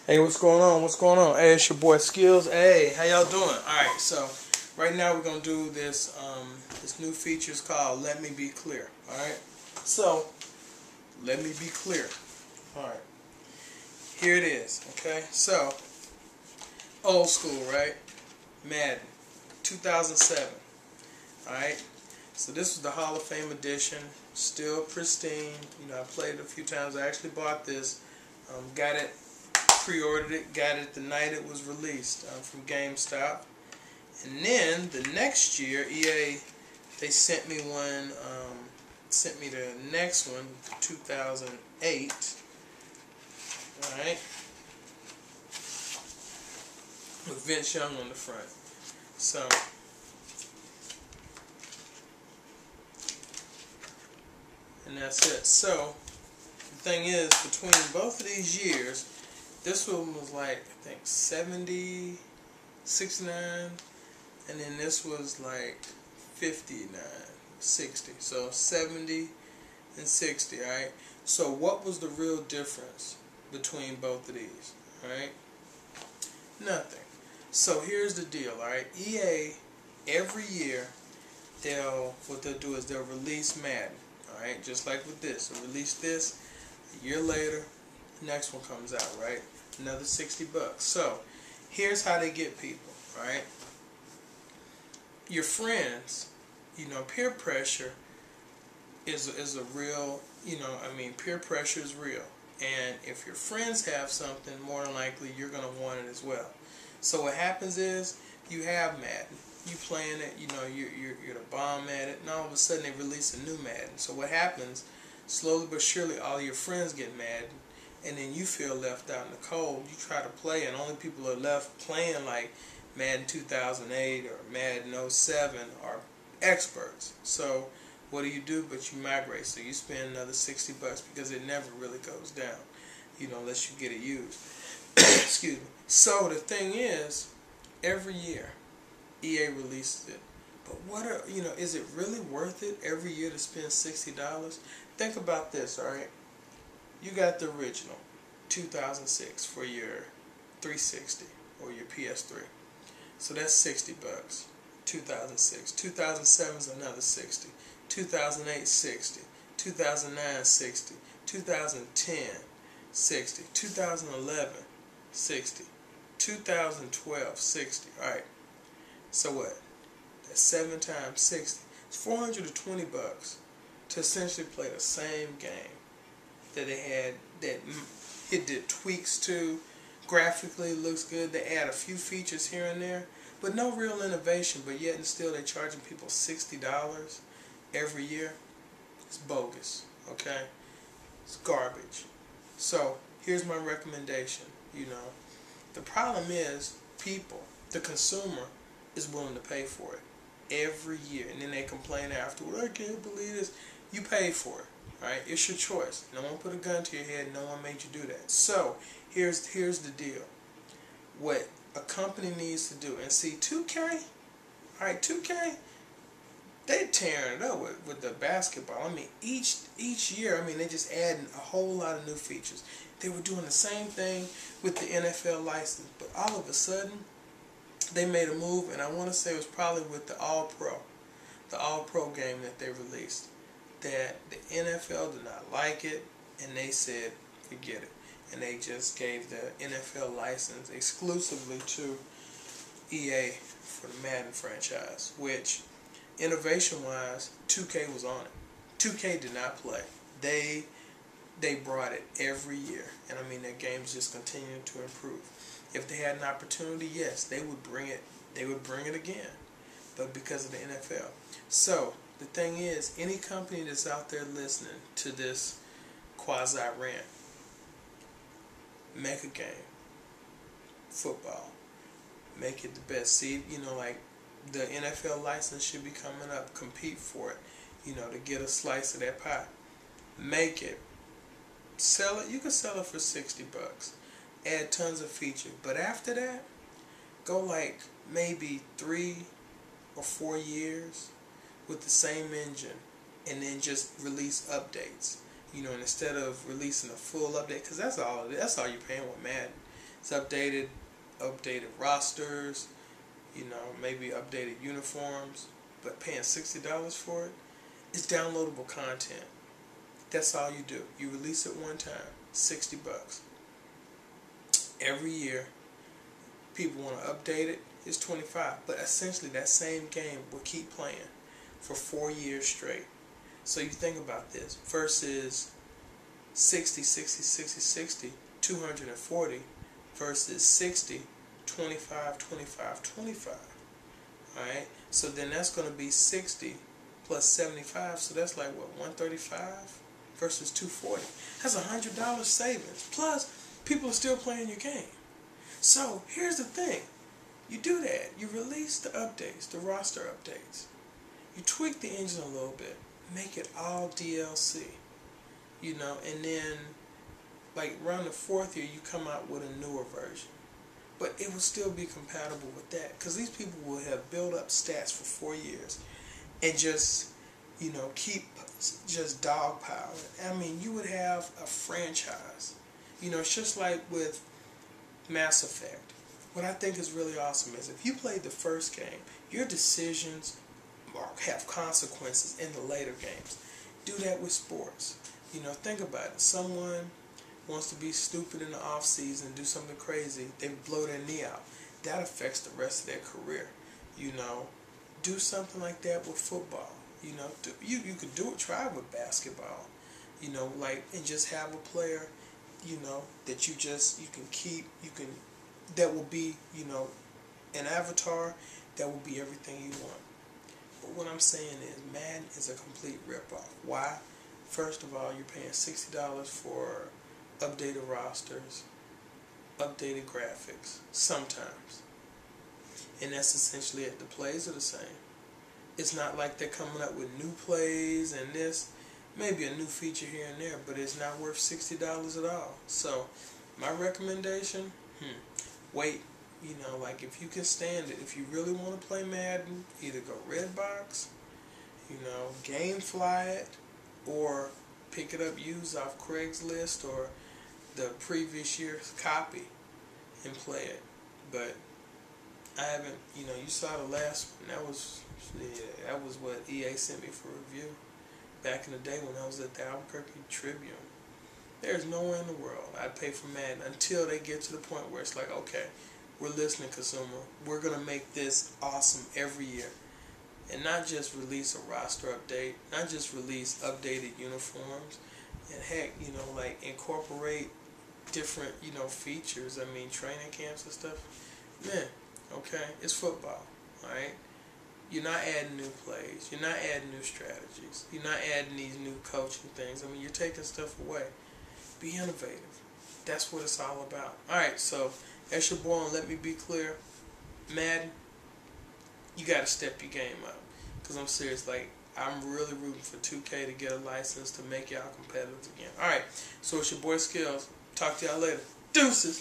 Hey, what's going on? What's going on? Hey, it's your boy Skills. Hey, how y'all doing? Alright, so right now we're gonna do this this new feature. Is called Let Me Be Clear. Alright? So let me be clear. Alright. Here it is. Okay? So old school, right? Madden 2007. Alright? So this was the Hall of Fame edition. Still pristine. You know, I played it a few times. I actually bought this. Got it, pre-ordered it, got it the night it was released from GameStop. And then the next year, EA, they sent me one, sent me the next one, 2008. Alright. With Vince Young on the front. So and that's it. So the thing is, between both of these years, this one was like, I think 70, 69, and then this was like 59, 60. So 70 and 60, alright? So what was the real difference between both of these, alright? Nothing. So here's the deal, alright? EA, every year, what they'll do is they'll release Madden, alright? Just like with this. They'll release this, a year later, the next one comes out, right? Another $60. So here's how they get people, right? Your friends, you know, peer pressure is a real, you know, I mean, peer pressure is real. And if your friends have something, more than likely you're going to want it as well. So what happens is, you have Madden, you playing it, you know, you're the bomb at it, and all of a sudden they release a new Madden. So what happens, slowly but surely all your friends get Madden, and then you feel left out in the cold. You try to play, and only people are left playing like Madden 2008 or Madden 07 are experts. So what do? But you migrate. So you spend another $60 because it never really goes down, you know, unless you get it used. Excuse me. So the thing is, every year EA releases it. But is it really worth it every year to spend $60? Think about this, alright? You got the original 2006 for your 360 or your PS3. So that's $60. 2006. 2007 is another 60. 2008 60. 2009 60. 2010 60. 2011 60. 2012 60. Alright. So what? That's 7 times 60. It's $420 to essentially play the same game that they had, that it did tweaks to. Graphically it looks good. They add a few features here and there, but no real innovation. But yet and still they're charging people $60 every year. It's bogus. Okay, it's garbage. So here's my recommendation. You know, the problem is people, the consumer, is willing to pay for it every year, and then they complain afterward, I can't believe this. You paid for it, right? It's your choice. No one put a gun to your head. No one made you do that. So here's the deal. What a company needs to do, and see, 2K, alright, 2K, they're tearing it up with the basketball. I mean, each year, I mean, they just adding a whole lot of new features. They were doing the same thing with the NFL license, but all of a sudden they made a move, and I want to say it was probably with the All-Pro game that they released, that the NFL did not like it, and they said, forget it. And they just gave the NFL license exclusively to EA for the Madden franchise, which, innovation-wise, 2K was on it. 2K did not play. They brought it every year, and I mean, their games just continued to improve. If they had an opportunity, yes, they would bring it. They would bring it again, but because of the NFL. So the thing is, any company that's out there listening to this quasi rant, make a game, football, make it the best. See, you know, like the NFL license should be coming up. Compete for it, you know, to get a slice of that pie. Make it, sell it. You can sell it for $60. Add tons of features, but after that, go like maybe 3 or 4 years with the same engine, and then just release updates. You know, and instead of releasing a full update, because that's all you're paying with Madden. It's updated rosters, you know, maybe updated uniforms, but paying $60 for it, it's downloadable content. That's all you do. You release it one time, $60. Every year, people want to update it, it's $25. But essentially, that same game will keep playing for 4 years straight. So you think about this versus 60, 60, 60, 60, 240 versus 60, 25, 25, 25. Alright? So then that's going to be 60 plus 75. So that's like what, 135 versus 240. That's $100 savings. Plus, people are still playing your game. So here's the thing. You do that. You release the updates, the roster updates. You tweak the engine a little bit. Make it all DLC. You know, and then like around the 4th year you come out with a newer version. But it will still be compatible with that. Because these people will have built up stats for 4 years. And just, you know, keep just dogpiling. I mean, you would have a franchise. You know, it's just like with Mass Effect. What I think is really awesome is if you played the first game, your decisions have consequences in the later games. Do that with sports. You know, think about it. Someone wants to be stupid in the off season and do something crazy, they blow their knee out. That affects the rest of their career. You know, do something like that with football. You know, you could do it. Try it with basketball. You know, like, and just have a player, you know, that you can keep. That will be, you know, an avatar that will be everything you want. But what I'm saying is, Madden is a complete ripoff. Why? First of all, you're paying $60 for updated rosters, updated graphics, sometimes. And that's essentially it. The plays are the same. It's not like they're coming up with new plays and this, maybe a new feature here and there, but it's not worth $60 at all. So, my recommendation, wait. You know, like if you can stand it, if you really want to play Madden, either go Redbox, you know, GameFly it, or pick it up used off Craigslist or the previous year's copy and play it. But I haven't, you know, you saw the last one. That was what EA sent me for review back in the day when I was at the Albuquerque Tribune. There's nowhere in the world I'd pay for Madden until they get to the point where it's like, okay, we're listening, consumer. We're going to make this awesome every year. And not just release a roster update, not just release updated uniforms, and heck, you know, like incorporate different, you know, features. I mean, training camps and stuff. Man, okay, it's football, alright? You're not adding new plays. You're not adding new strategies. You're not adding these new coaching things. I mean, you're taking stuff away. Be innovative. That's what it's all about. Alright, so that's your boy, and let me be clear. Madden, you got to step your game up. Because I'm serious, like, I'm really rooting for 2K to get a license to make y'all competitive again. Alright, so it's your boy Skills. Talk to y'all later. Deuces!